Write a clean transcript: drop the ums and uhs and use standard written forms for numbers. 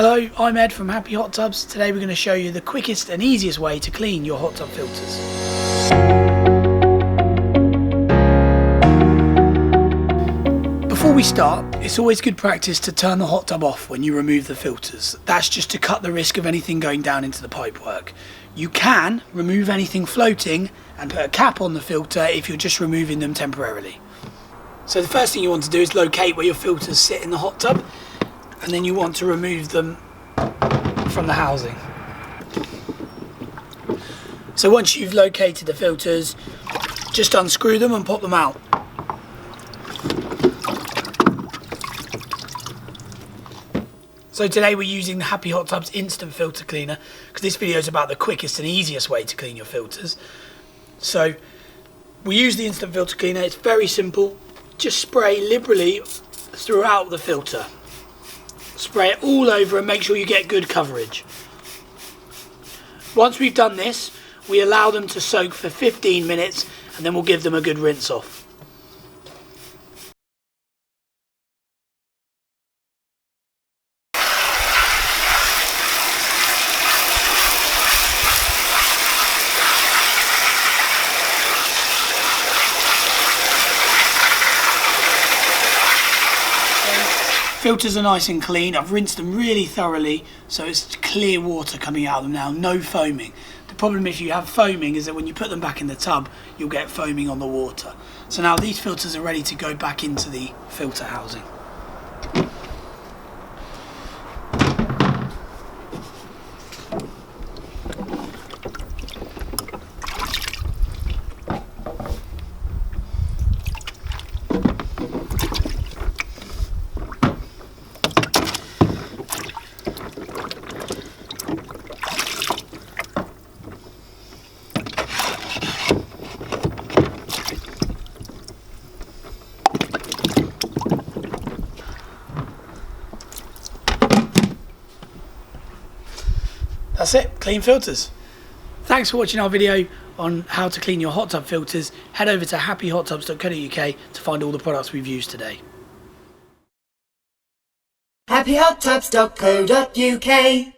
Hello, I'm Ed from Happy Hot Tubs. Today we're going to show you the quickest and easiest way to clean your hot tub filters. Before we start, it's always good practice to turn the hot tub off when you remove the filters. That's just to cut the risk of anything going down into the pipework. You can remove anything floating and put a cap on the filter if you're just removing them temporarily. So the first thing you want to do is locate where your filters sit in the hot tub, and then you want to remove them from the housing. So once you've located the filters, just unscrew them and pop them out. So today we're using the Happy Hot Tubs Instant Filter Cleaner because this video is about the quickest and easiest way to clean your filters. So we use the Instant Filter Cleaner. It's very simple. Just spray liberally throughout the filter. Spray it all over and make sure you get good coverage. Once we've done this, we allow them to soak for 15 minutes and then we'll give them a good rinse off. Filters are nice and clean. I've rinsed them really thoroughly, so it's clear water coming out of them now, no foaming. The problem if you have foaming is that when you put them back in the tub, you'll get foaming on the water. So now these filters are ready to go back into the filter housing. That's it, clean filters. Thanks for watching our video on how to clean your hot tub filters. Head over to happyhottubs.co.uk to find all the products we've used today. happyhottubs.co.uk